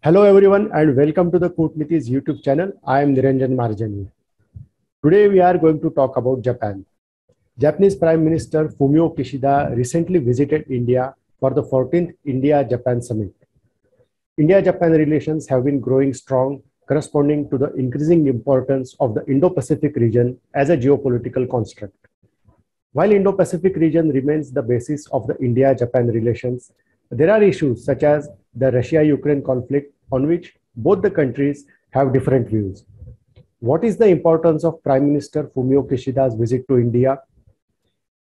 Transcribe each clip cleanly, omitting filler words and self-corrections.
Hello everyone and welcome to the Kootneeti's YouTube channel. I am Niranjan Marjani. Today we are going to talk about Japan. Japanese Prime Minister Fumio Kishida recently visited India for the 14th India-Japan Summit. India-Japan relations have been growing strong, corresponding to the increasing importance of the Indo-Pacific region as a geopolitical construct. While Indo-Pacific region remains the basis of the India-Japan relations, there are issues such as the Russia-Ukraine conflict on which both the countries have different views. What is the importance of Prime Minister Fumio Kishida's visit to India?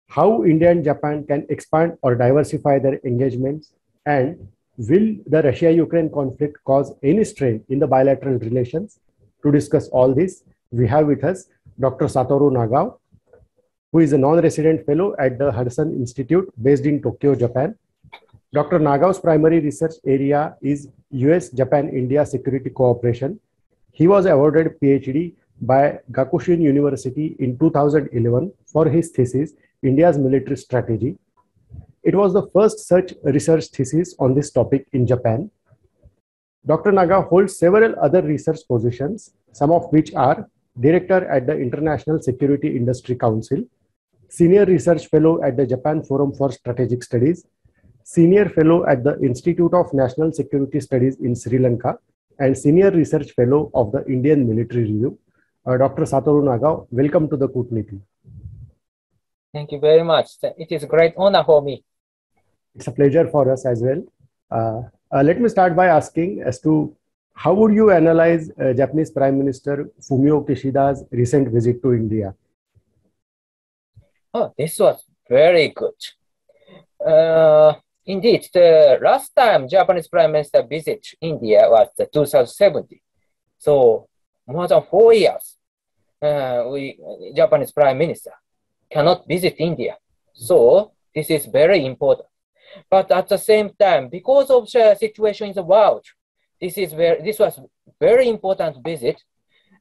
How India and Japan can expand or diversify their engagements? And will the Russia-Ukraine conflict cause any strain in the bilateral relations? To discuss all this, we have with us Dr. Satoru Nagao, who is a non-resident fellow at the Hudson Institute based in Tokyo, Japan. Dr. Nagao's primary research area is US-Japan-India security cooperation. He was awarded PhD by Gakushin University in 2011 for his thesis, India's Military Strategy. It was the first such research thesis on this topic in Japan. Dr. Nagao holds several other research positions, some of which are Director at the International Security Industry Council, Senior Research Fellow at the Japan Forum for Strategic Studies, Senior Fellow at the Institute of National Security Studies in Sri Lanka, and Senior Research Fellow of the Indian Military Review. Dr. Satoru Nagao, welcome to the Kootneeti. Thank you very much. It is a great honor for me. It's a pleasure for us as well. Let me start by asking as to how would you analyze Japanese Prime Minister Fumio Kishida's recent visit to India? Oh, this was very good. Indeed, the last time Japanese Prime Minister visited India was 2017. So more than 4 years, Japanese Prime Minister cannot visit India. So this is very important. But at the same time, because of the situation in the world, this was very important visit.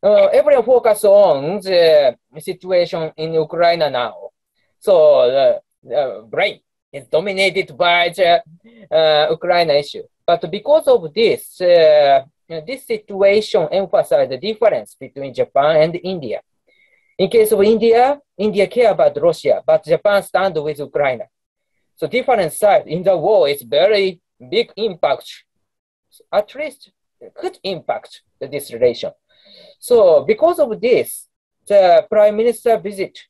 Everyone focus on the situation in Ukraine now. So the brain is dominated by the Ukraine issue. But because of this, this situation emphasized the difference between Japan and India. In case of India, India care about Russia, but Japan stand with Ukraine. So different side in the war is very big impact, at least could impact this relation. So because of this, the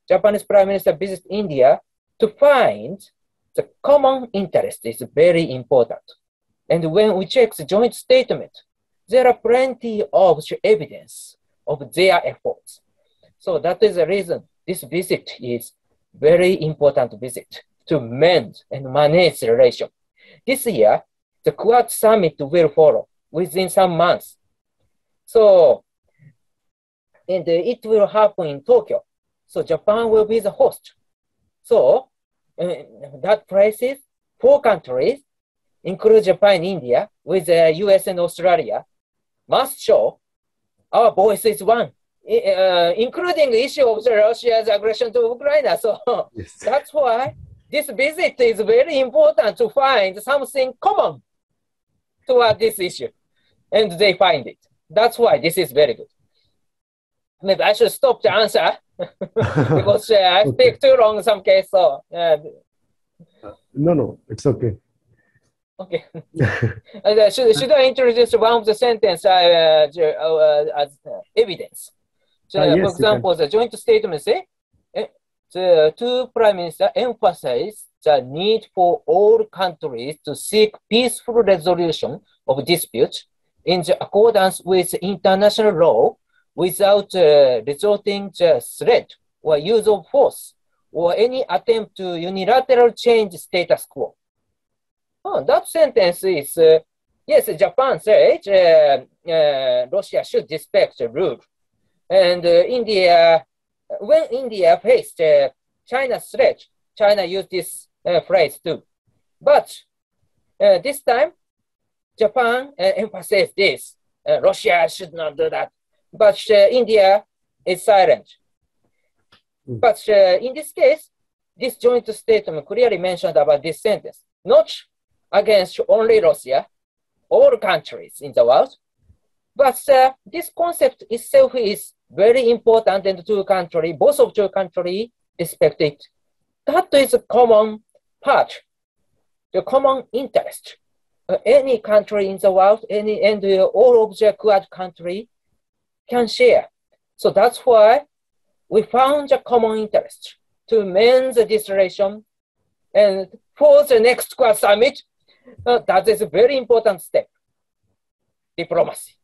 Japanese Prime Minister visit India to find the common interest is very important. And when we check the joint statement, there are plenty of evidence of their efforts. So that is the reason this visit is very important visit to mend and manage the relation. This year, the Quad Summit will follow within some months. So, and it will happen in Tokyo. So Japan will be the host. So that places 4 countries, include Japan and India, with the US and Australia, must show our voice is one, including the issue of Russia's aggression to Ukraine. So yes. That's why this visit is very important to find something common toward this issue. And they find it. That's why this is very good. Maybe I should stop the answer because I speak too long in some case. So no, it's okay. Okay. Should I introduce one of the sentence as evidence? So, yes, for example, the joint statement say the 2 prime ministers emphasize the need for all countries to seek peaceful resolution of disputes in accordance with international law without resorting to threat or use of force or any attempt to unilateral change status quo. Oh, that sentence is, yes, Japan said Russia should respect the rule. And India, when India faced China's threat, China used this phrase too. But this time, Japan emphasized this. Russia should not do that. But India is silent. But in this case, this joint statement clearly mentioned about this sentence, not against only Russia, all countries in the world. But this concept itself is very important, and both of two countries respect it. That is a common part, the common interest. Any country in the world, and all of the Quad country can share. So that's why we found a common interest to mend this relation. And for the next Quad summit, that is a very important step, diplomacy.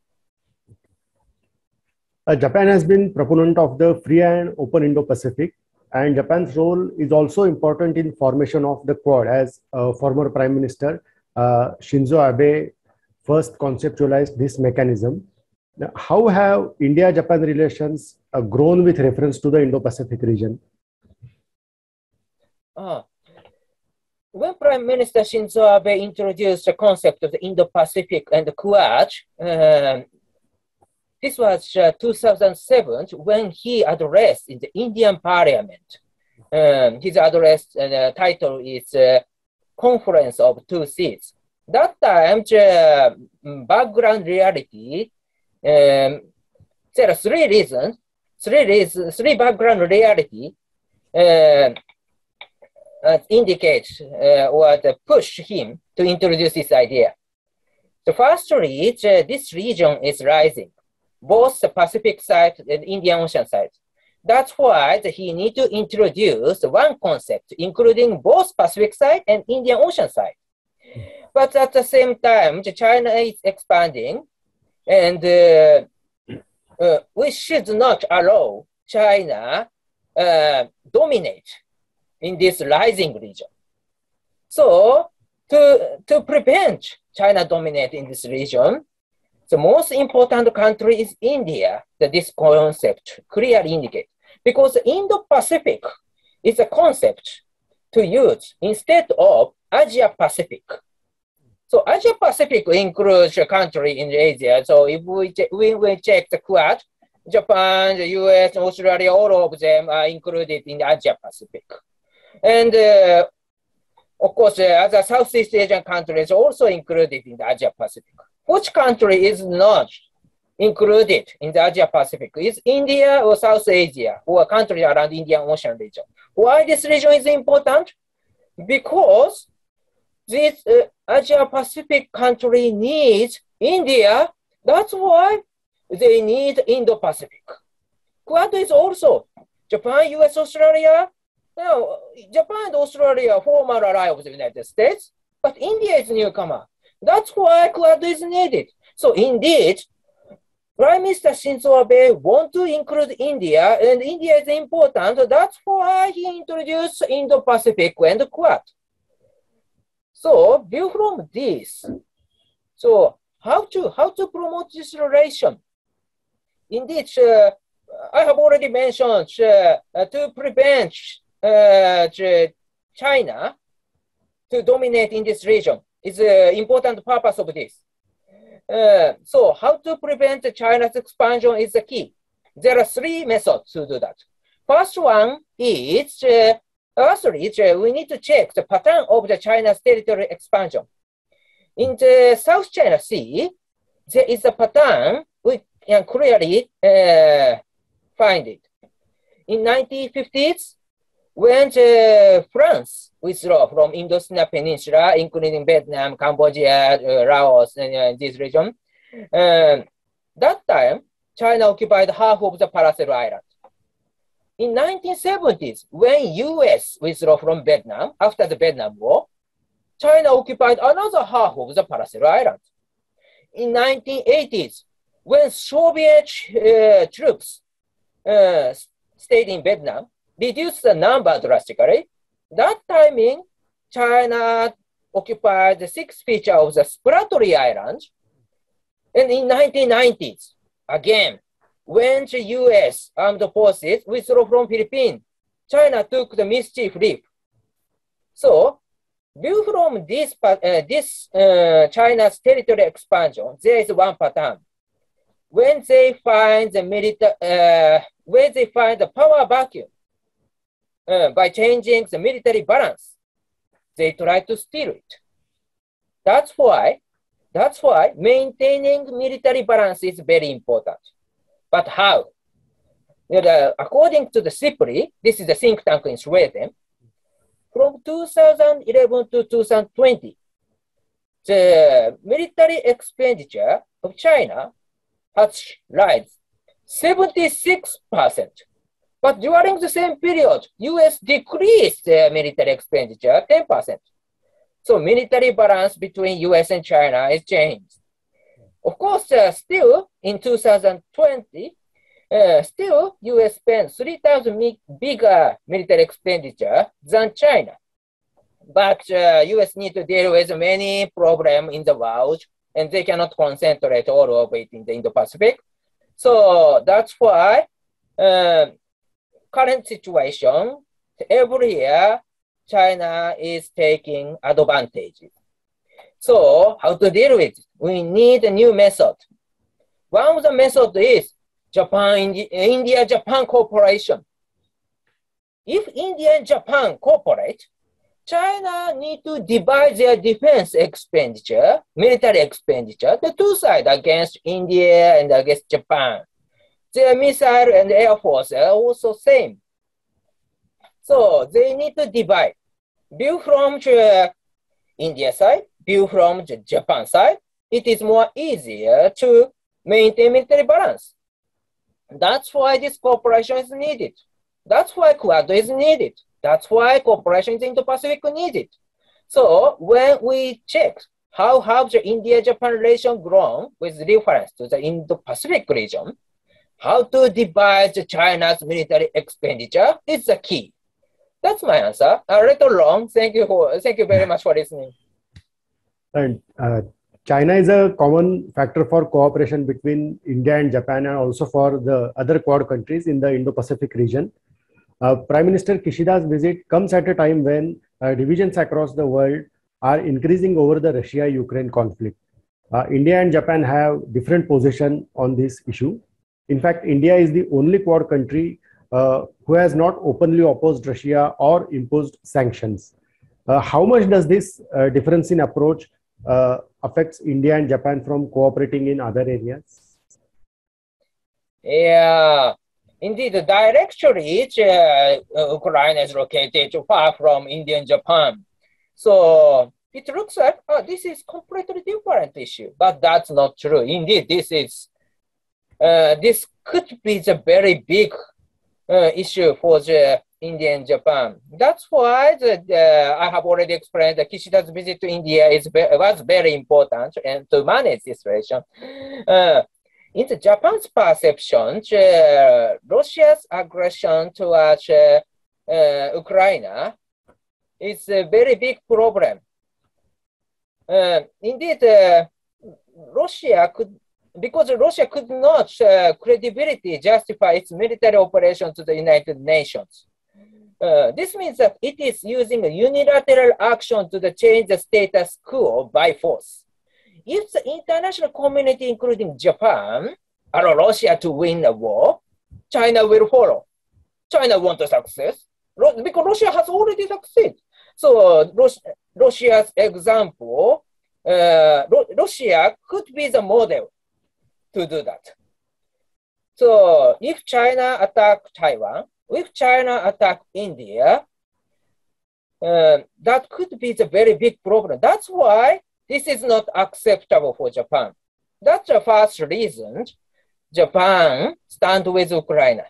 Japan has been proponent of the free and open Indo-Pacific, and Japan's role is also important in formation of the Quad, as former Prime Minister Shinzo Abe first conceptualized this mechanism. Now, how have India-Japan relations grown with reference to the Indo-Pacific region? When Prime Minister Shinzo Abe introduced the concept of the Indo-Pacific and the Quad, this was 2007 when he addressed in the Indian Parliament. His address title is Conference of Two Seats. That time, the background reality, there are three reasons, three background reality indicate or push him to introduce this idea. The firstly, this region is rising, both the Pacific side and Indian Ocean side. That's why he needs to introduce one concept, including both Pacific side and Indian Ocean side. But at the same time, China is expanding, and we should not allow China dominate in this rising region. So to prevent China dominate in this region, the most important country is India, that this concept clearly indicates. Because the Indo-Pacific is a concept to use instead of Asia-Pacific. So Asia-Pacific includes a country in Asia. So if we check the Quad, Japan, the US, Australia, all of them are included in the Asia-Pacific. And of course, other Southeast Asian countries also included in the Asia-Pacific. Which country is not included in the Asia-Pacific? Is India or South Asia or a country around the Indian Ocean region? Why this region is important? Because this Asia-Pacific country needs India. That's why they need Indo-Pacific. Quad is also Japan, US, Australia. Now, Japan and Australia are former allies of the United States, but India is a newcomer. That's why Quad is needed. So indeed, Prime Minister Shinzo Abe wants to include India, and India is important. That's why he introduced Indo-Pacific and Quad. So view from this. So how to promote this relation? Indeed, I have already mentioned to prevent China to dominate in this region is an important purpose of this. So how to prevent China's expansion is the key. There are three methods to do that. First one is, we need to check the pattern of the China's territory expansion. In the South China Sea, there is a pattern we can clearly find it. In 1950s, when France withdrew from Indochina Peninsula, including Vietnam, Cambodia, Laos, and this region, that time, China occupied half of the Paracel Island. In 1970s, when US withdrew from Vietnam after the Vietnam War, China occupied another half of the Paracel Island. In 1980s, when Soviet troops stayed in Vietnam, reduced the number drastically. That timing, China occupied the sixth feature of the Spratly Island. And in 1990s, again, when the US armed forces withdrew from Philippines, China took the Mischief Reef. So, view from this China's territory expansion, there is one pattern. When they find the power vacuum, by changing the military balance, they try to steal it. That's why That's why maintaining military balance is very important. But how? According to the SIPRI, this is a think tank in Sweden, from 2011 to 2020, the military expenditure of China has risen 76%. But during the same period, US decreased their military expenditure 10%. So military balance between US and China is changed. Of course, still in 2020, still US spent 3,000 bigger military expenditure than China. But US need to deal with many problems in the world, and they cannot concentrate all of it in the Indo-Pacific. So that's why current situation, every year, China is taking advantage. So how to deal with it? We need a new method. One of the methods is India-Japan cooperation. If India and Japan cooperate, China need to divide their defense expenditure, military expenditure, the two sides against India and against Japan. Their missile and air force are also same. So they need to divide. View from the India side, view from the Japan side. It is more easier to maintain military balance. That's why this cooperation is needed. That's why Quad is needed. That's why cooperation in the Indo-Pacific is needed. So when we check how have the India-Japan relation grown with reference to the Indo-Pacific region, how to divide China's military expenditure is the key. That's my answer. A little long. Thank you very much for listening. And China is a common factor for cooperation between India and Japan, and also for the other Quad countries in the Indo-Pacific region. Prime Minister Kishida's visit comes at a time when divisions across the world are increasing over the Russia-Ukraine conflict. India and Japan have different positions on this issue. In fact, India is the only Quad country who has not openly opposed Russia or imposed sanctions. How much does this difference in approach affects India and Japan from cooperating in other areas? Yeah, indeed, directly, Ukraine is located far from India and Japan. So it looks like this is completely different issue, but that's not true. Indeed, this could be the very big issue for the India and Japan. That's why I have already explained that Kishida's visit to India was very important and to manage this situation. In the Japan's perception, Russia's aggression towards Ukraine is a very big problem. Indeed, because Russia could not credibility justify its military operation to the United Nations. This means that it is using a unilateral action to change the status quo by force. If the international community, including Japan, allow Russia to win the war, China will follow. China wants to success because Russia has already succeeded. So Russia's example, Russia could be the model to do that. So if China attack Taiwan, if China attack India, that could be the very big problem. That's why this is not acceptable for Japan. That's the first reason Japan stand with Ukraine.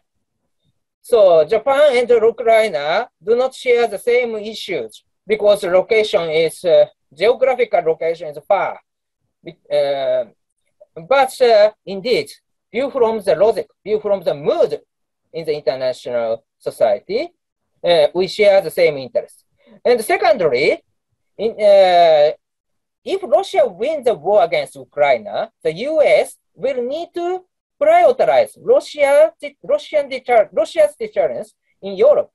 So Japan and Ukraine do not share the same issues because location is, geographical location is far. But indeed, view from the logic, view from the mood in the international society, we share the same interest. And secondly, if Russia wins the war against Ukraine, the US will need to prioritize Russia's deterrence in Europe.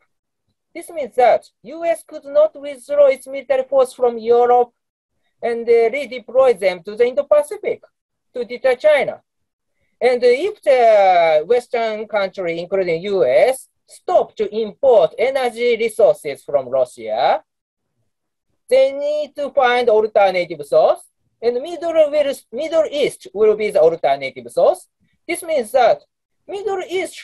This means that US could not withdraw its military force from Europe and redeploy them to the Indo-Pacific to deter China. And if the Western country, including US, stop to import energy resources from Russia, they need to find alternative source. and Middle East will be the alternative source. This means that Middle East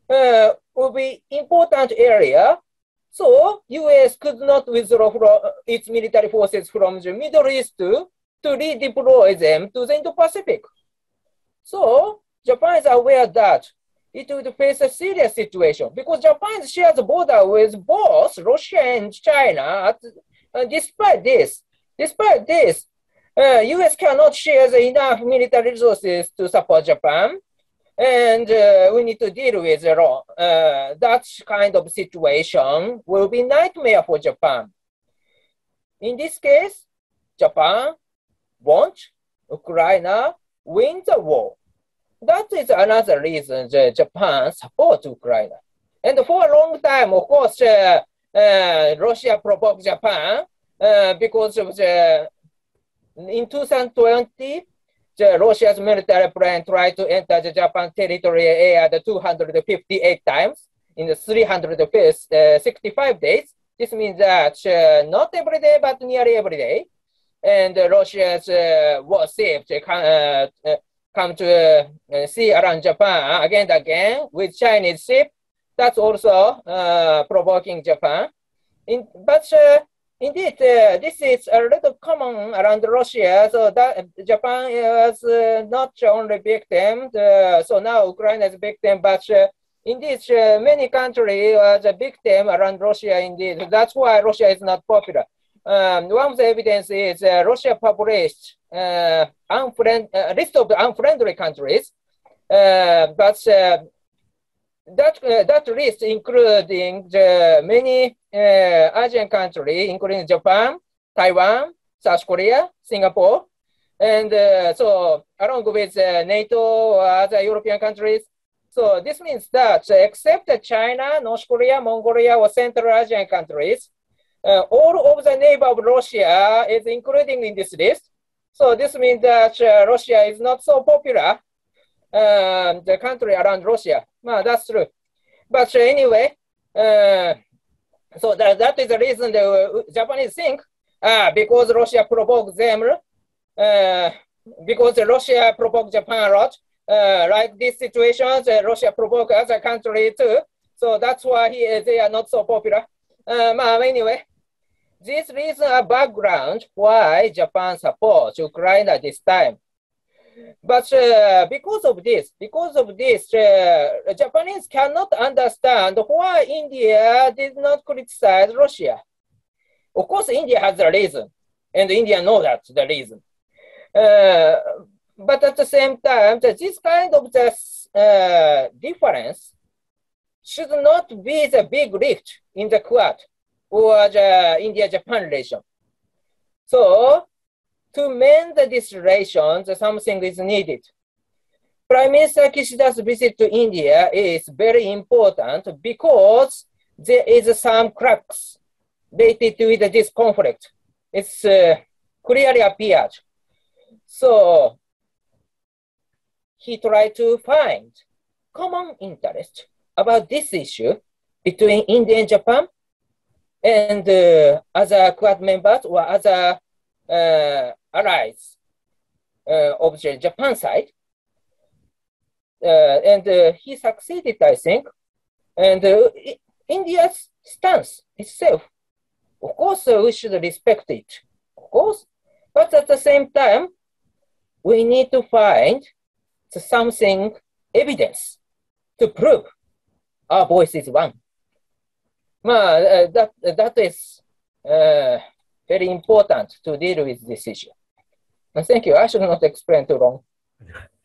will be important area. So US could not withdraw from its military forces from the Middle East to redeploy them to the Indo-Pacific. So Japan is aware that it would face a serious situation because Japan shares the border with both Russia and China. Despite this, US cannot share enough military resources to support Japan. And we need to deal with that kind of situation will be nightmare for Japan. In this case, Japan wants Ukraine win the war. That is another reason that Japan supports Ukraine. And for a long time, of course, Russia provoked Japan because of in 2020, Russia's military plane tried to enter the Japan territory area 258 times in the 365 days. This means that not every day, but nearly every day. And Russia's warships come to sea around Japan again and again with Chinese ship. That's also provoking Japan. Indeed, this is a little common around Russia, so that Japan is not only victim, so now Ukraine is victim, but indeed many countries are the victim around Russia indeed. That's why Russia is not popular. One of the evidence is Russia published list of unfriendly countries, but that list including many Asian countries, including Japan, Taiwan, South Korea, Singapore, and so along with NATO or other European countries. So this means that except China, North Korea, Mongolia, or Central Asian countries, all of the neighbor of Russia is included in this list. So this means that Russia is not so popular, the country around Russia. No, that's true. But anyway, so that is the reason the Japanese think because Russia provoked them, because Russia provoked Japan a lot, like these situations, Russia provoked other countries too. So that's why they are not so popular. Anyway, these reasons are background why Japan supports Ukraine at this time. But because of this, Japanese cannot understand why India did not criticize Russia. Of course, India has a reason, and India knows that's the reason. But at the same time, this kind of difference should not be the big rift in the Quad or the India-Japan relation. So, to mend this relation, something is needed. Prime Minister Kishida's visit to India is very important because there is some cracks related to this conflict. It's clearly appeared. So he tried to find common interest about this issue between India and Japan and other Quad members or other allies of the Japan side. And he succeeded, I think. And India's stance itself, of course, we should respect it, of course. But at the same time, we need to find something, evidence, to prove our voice is one. That is very important to deal with this issue. Thank you. I should not explain too long.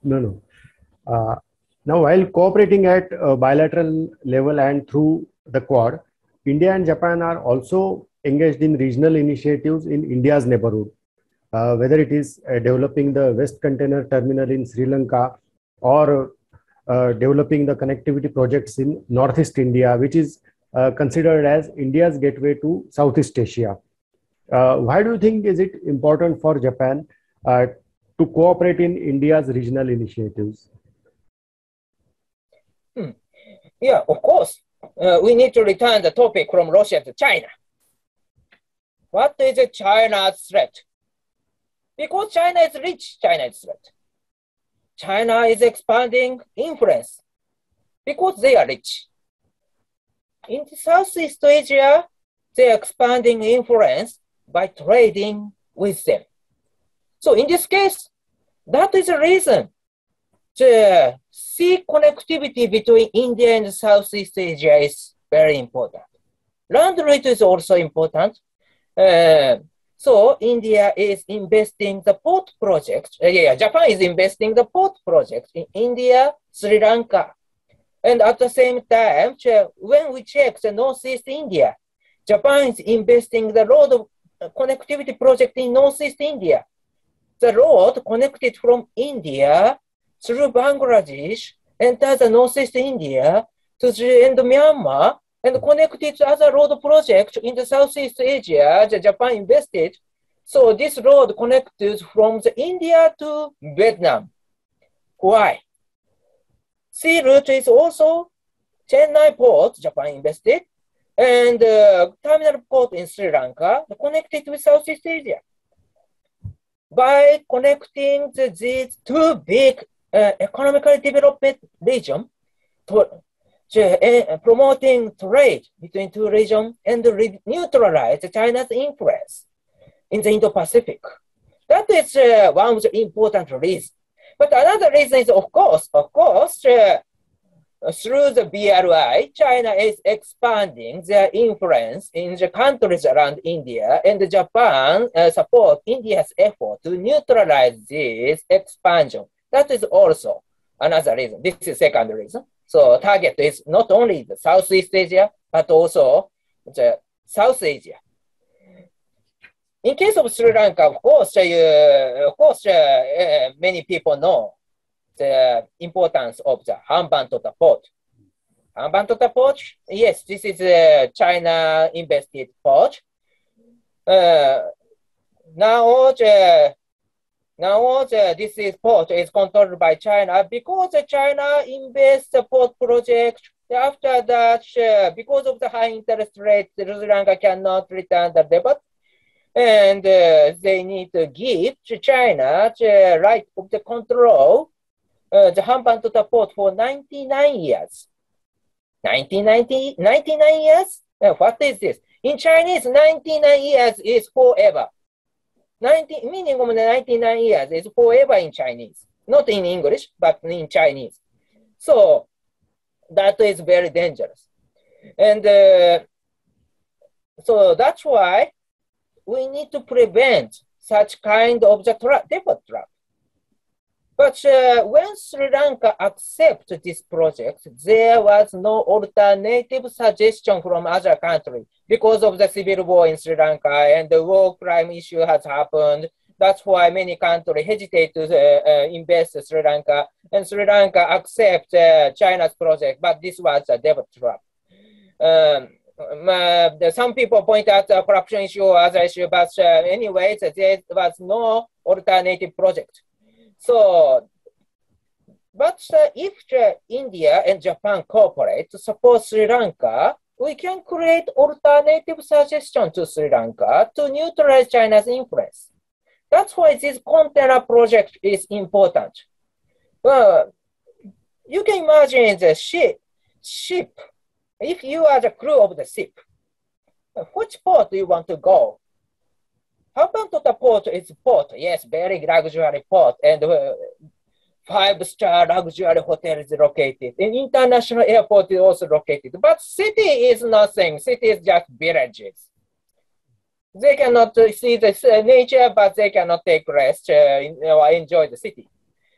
No. Now, while cooperating at a bilateral level and through the Quad, India and Japan are also engaged in regional initiatives in India's neighborhood, whether it is developing the West Container Terminal in Sri Lanka or developing the connectivity projects in Northeast India, which is considered as India's gateway to Southeast Asia. Why do you think is it important for Japan to cooperate in India's regional initiatives? Yeah, of course. We need to return the topic from Russia to China. What is China's threat? Because China is rich, China is threat. China is expanding influence because they are rich. In Southeast Asia, they are expanding influence by trading with them. So in this case, that is the reason the sea connectivity between India and Southeast Asia is very important. Land route is also important. So India is investing the port project. Japan is investing the port project in India, Sri Lanka. And at the same time, when we check the Northeast India, Japan is investing the road connectivity project in Northeast India. The road connected from India through Bangladesh, enters the Northeast India to the Myanmar, and connected to other road projects in the Southeast Asia, Japan invested. So this road connected from India to Vietnam. Why? Sea route is also Chennai port, Japan invested, and terminal port in Sri Lanka, connected with Southeast Asia. By connecting these two big economically developed regions, promoting trade between two regions and neutralize China's influence in the Indo-Pacific. That is one of the important reasons. But another reason is, of course, through the BRI, China is expanding their influence in the countries around India, and Japan support India's effort to neutralize this expansion. That is also another reason. This is second reason. So target is not only the Southeast Asia, but also the South Asia. In case of Sri Lanka, of course, many people know the importance of the Hambantota port. Hambantota port, yes, this is a China invested port. Now this port is controlled by China because China invests the port project. After that, because of the high interest rate, Sri Lanka cannot return the debt. And they need to give to China the right of the control the Hambantota port for 99 years. 99 years? What is this? In Chinese, 99 years is forever. Minimum 99 years is forever in Chinese. Not in English, but in Chinese. So that is very dangerous. And so that's why we need to prevent such kind of the default trap. But when Sri Lanka accepted this project, there was no alternative suggestion from other countries because of the civil war in Sri Lanka and the war crime issue has happened. That's why many countries hesitate to invest in Sri Lanka, and Sri Lanka accept China's project, but this was a default trap. Some people point out the corruption issue or other issue, but anyways, there was no alternative project. So, but if India and Japan cooperate to support Sri Lanka, we can create alternative suggestion to Sri Lanka to neutralize China's influence. That's why this container project is important. You can imagine the ship. If you are the crew of the ship, which port do you want to go? Hambantota port is port, yes, very luxury port, and 5-star luxury hotel is located. And international airport is also located. But city is nothing. City is just villages. They cannot see the nature, but they cannot take rest or enjoy the city.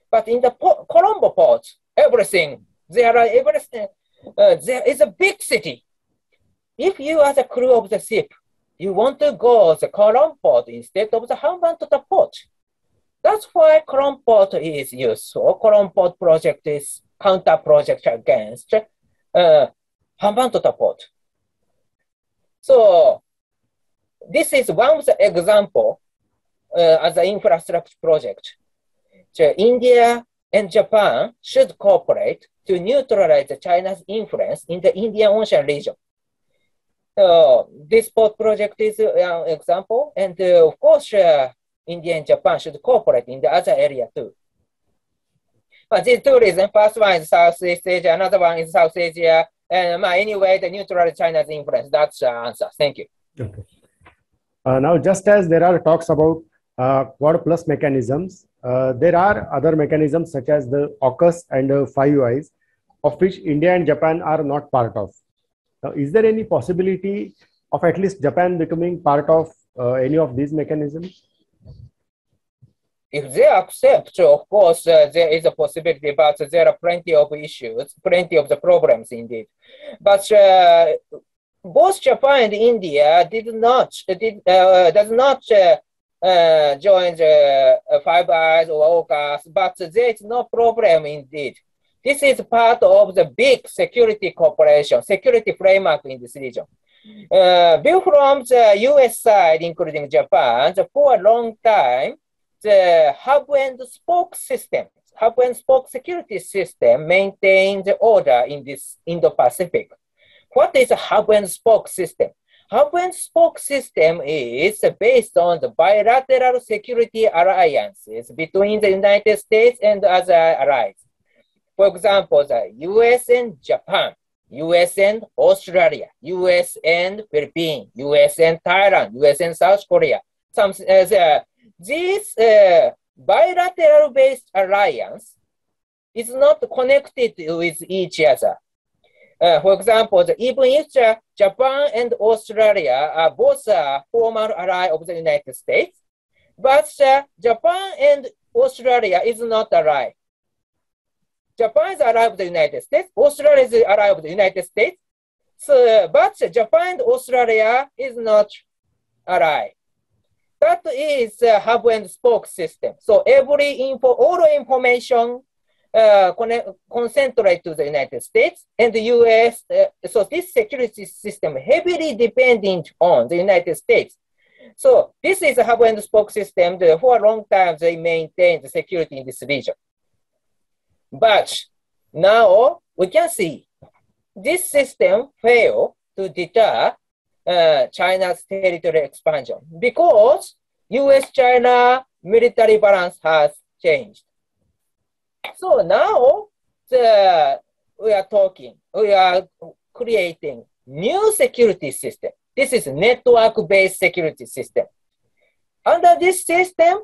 But in the Colombo port, everything, there is a big city. If you are the crew of the ship, you want to go to the Colombo port instead of the Hambantota port. That's why Colombo port is used. So Colombo port project is counter project against Hambantota port. So this is one of the example as an infrastructure project. So India and Japan should cooperate to neutralize China's influence in the Indian Ocean region. This port project is an example, and of course, India and Japan should cooperate in the other area too. But these two reasons, first one is Southeast Asia, another one is South Asia, and anyway, the neutral China's influence. That's the answer. Thank you. Okay. Now, just as there are talks about Quad Plus mechanisms, there are other mechanisms such as the AUKUS and Five Eyes, of which India and Japan are not part of. Now, is there any possibility of at least Japan becoming part of any of these mechanisms? If they accept, of course, there is a possibility, but there are plenty of issues, plenty of the problems indeed. But both Japan and India does not join the Five Eyes or AUKUS, but there is no problem indeed. This is part of the big security cooperation, security framework in this region. Built from the US side, including Japan, for a long time, the hub and spoke system, hub and spoke security system maintained the order in this Indo-Pacific. What is a hub and spoke system? Hub and spoke system is based on the bilateral security alliances between the United States and other allies. For example, the US and Japan, US and Australia, US and Philippines, US and Thailand, US and South Korea. This bilateral-based alliance is not connected with each other. For example, even if Japan and Australia are both a formal ally of the United States, but Japan and Australia is not ally. Japan is ally of the United States, Australia is ally of the United States, but Japan and Australia is not ally. That is a hub and spoke system. So all information concentrate to the United States and the US. So this security system heavily dependent on the United States. So this is a hub and spoke system. For a long time, they maintained the security in this region. But now we can see this system failed to deter China's territorial expansion because US-China military balance has changed. So now we are creating new security system. This is network-based security system. Under this system,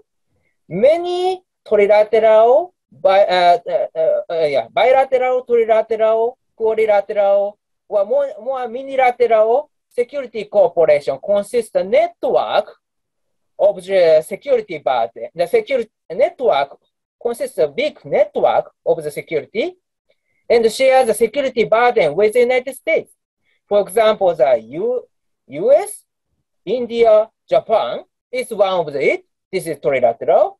many bilateral, trilateral, quadrilateral, or more minilateral security cooperation consists a network of the security burden. The security network consists of a big network of the security and shares the security burden with the United States. For example, the US, India, Japan is one of it. This is trilateral.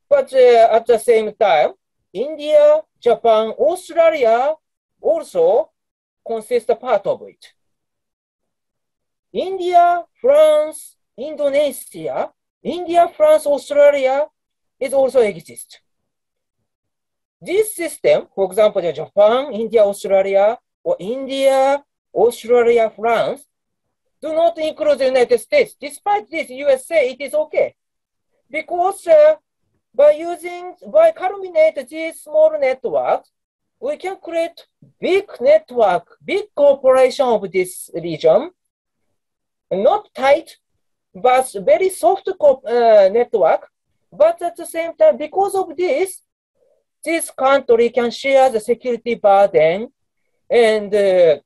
But at the same time, India, Japan, Australia also consist a part of it. India, France, Indonesia, India, France, Australia is also exist. This system, for example, Japan, India, Australia, or India, Australia, France, do not include the United States. Despite this, USA, it is okay. Because by culminate these small networks, we can create big network, big cooperation of this region, not tight, but very soft network. But at the same time, because of this country can share the security burden and to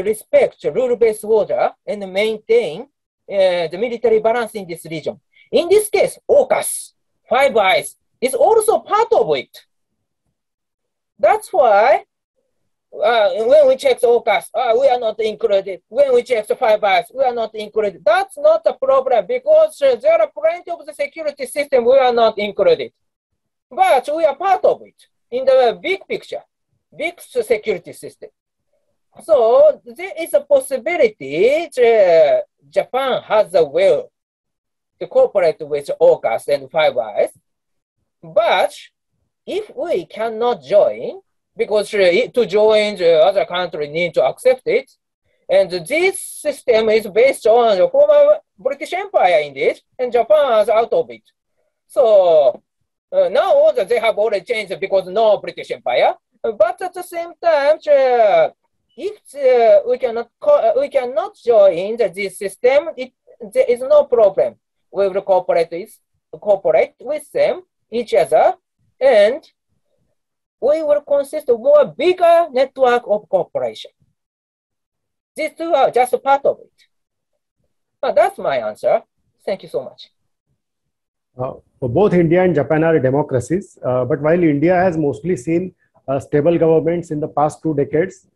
respect rule-based order and maintain the military balance in this region. In this case, AUKUS, Five Eyes, is also part of it. That's why when we check the AUKUS, we are not included. When we check the Five Eyes, we are not included. That's not a problem because there are plenty of the security system we are not included. But we are part of it in the big picture, big security system. So there is a possibility that Japan has a will to cooperate with AUKUS and Five Eyes. But if we cannot join, because to join, the other country need to accept it, and this system is based on the British Empire in this, and Japan is out of it. So now they have already changed because no British Empire. But at the same time, if we cannot join this system, there is no problem. We will cooperate with them, each other, and we will consist of more bigger network of cooperation. These two are just a part of it. That's my answer. Thank you so much. Both India and Japan are democracies, but while India has mostly seen stable governments in the past 2 decades,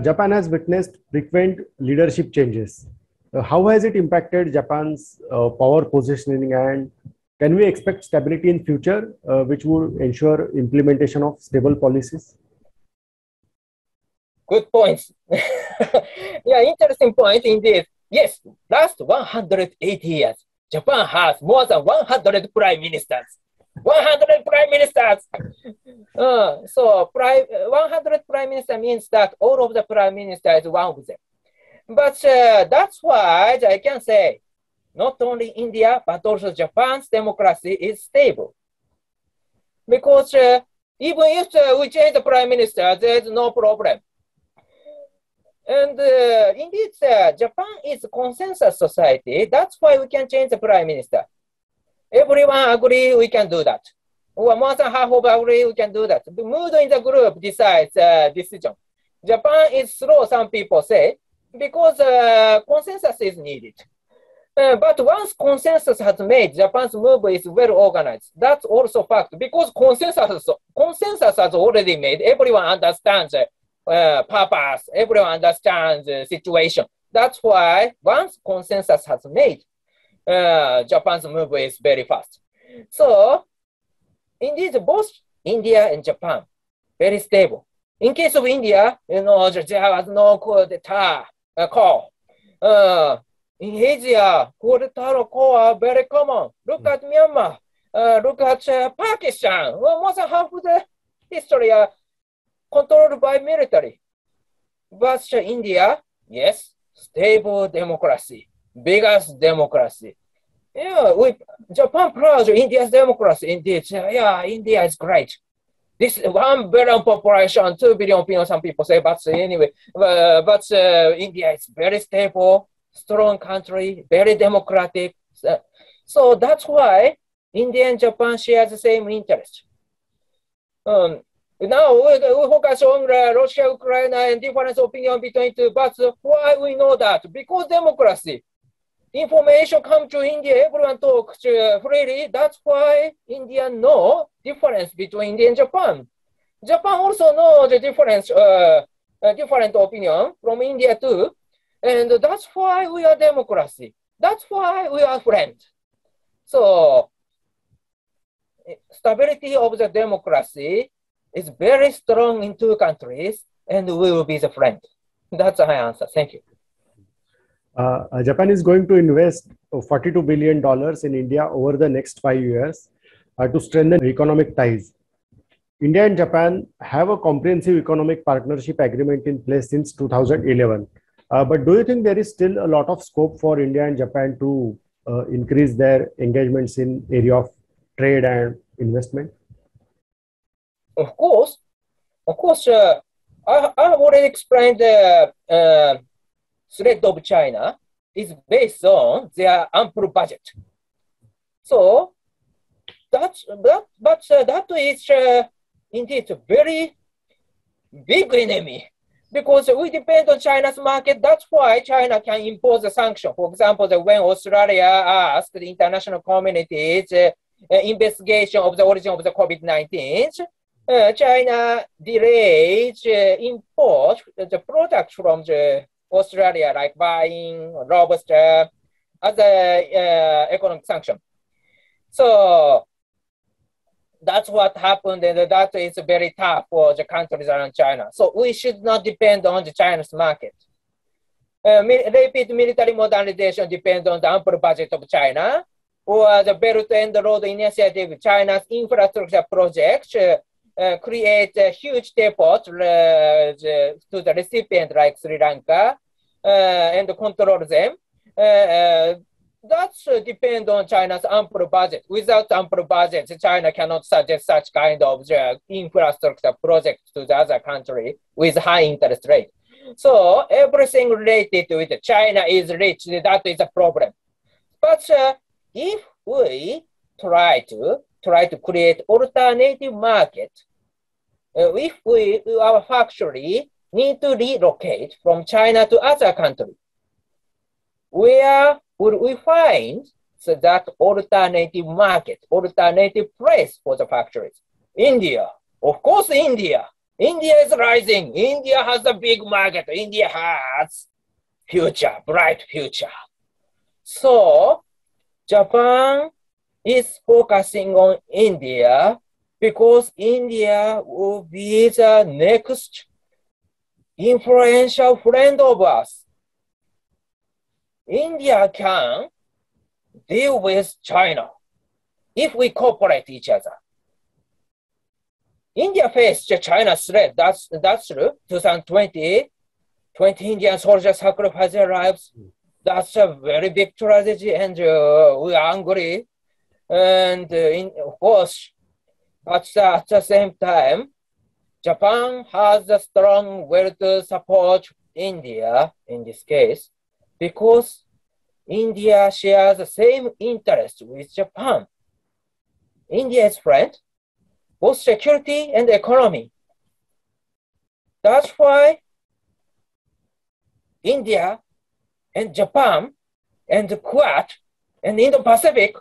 Japan has witnessed frequent leadership changes. How has it impacted Japan's power positioning, and can we expect stability in future, which would ensure implementation of stable policies? Good points. Yeah, interesting point indeed. Yes, last 180 years, Japan has more than 100 prime ministers. 100 prime ministers. So 100 prime minister means that all of the prime minister is one of them. But that's why I can say not only India, but also Japan's democracy is stable. Because even if we change the prime minister, there's no problem. And indeed, Japan is a consensus society. That's why we can change the prime minister. Everyone agree we can do that. Or more than half of agree we can do that. The mood in the group decides decision. Japan is slow, some people say, because consensus is needed. But once consensus has made, Japan's move is well organized. That's also fact, because consensus has already made. Everyone understands purpose. Everyone understands the situation. That's why once consensus has made, Japan's move is very fast. So, indeed, both India and Japan, very stable. In case of India, there was no coup d'etat call. In Asia, coup d'etat call are very common. Look at Myanmar. Look at Pakistan. Well, more than half of the history are controlled by military. But India, yes, stable democracy, biggest democracy. Yeah, Japan proud of India's democracy. Indeed, yeah, India is great. This 1 billion population, 2 billion people, some people say, but anyway, India is very stable, strong country, very democratic. So that's why India and Japan share the same interest. Now we focus on Russia, Ukraine, and different opinion between two. But why we know that? Because democracy. Information comes to India, everyone talks freely. That's why India know difference between India and Japan. Japan also know the difference, different opinion from India too. And that's why we are democracy. That's why we are friends. So stability of the democracy is very strong in two countries, and we will be the friend. That's my answer. Thank you. Japan is going to invest $42 billion in India over the next 5 years to strengthen economic ties. India and Japan have a comprehensive economic partnership agreement in place since 2011. But do you think there is still a lot of scope for India and Japan to increase their engagements in area of trade and investment? Of course. I have already explained the threat of China is based on their ample budget. So that is indeed a very big enemy, because we depend on China's market. That's why China can impose a sanction. For example, when Australia asked the international community's investigation of the origin of the COVID-19, China delayed import the products from the Australia, like wine, lobster, other economic sanction. So that's what happened, and that is very tough for the countries around China. So we should not depend on the China's market. Rapid military modernization depends on the ample budget of China, or the Belt and Road Initiative, China's infrastructure projects create a huge depot to the recipient like Sri Lanka and control them. That's depend on China's ample budget. Without ample budget, China cannot suggest such kind of infrastructure project to the other country with high interest rate. So everything related with China is rich. That is a problem. But if we try to create alternative market, if our factory need to relocate from China to other country, where would we find that alternative market, alternative place for the factories? India, of course, India. India is rising. India has a big market. India has future, bright future. So Japan is focusing on India because India will be the next influential friend of us. India can deal with China if we cooperate each other. India faced China's threat. That's true. 2020, 20 Indian soldiers sacrificed their lives. That's a very big tragedy, and we are angry. And of course, at the same time, Japan has a strong will to support India in this case because India shares the same interest with Japan. India is friend, both security and economy. That's why India and Japan and Quad and Indo-Pacific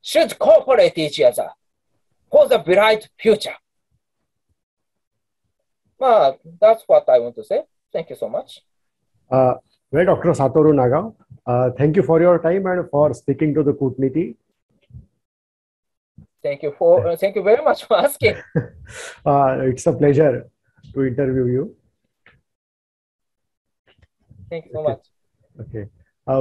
should cooperate each other for the bright future. That's what I want to say. Thank you so much. Well, Dr. Satoru Nagao, thank you for your time and for speaking to the Kootneeti. Thank you very much for asking. It's a pleasure to interview you. Thank you so much. Okay.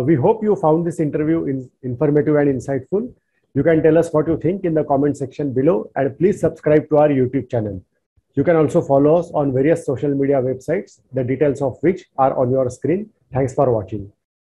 We hope you found this interview informative and insightful. You can tell us what you think in the comment section below, and please subscribe to our YouTube channel. You can also follow us on various social media websites, the details of which are on your screen. Thanks for watching.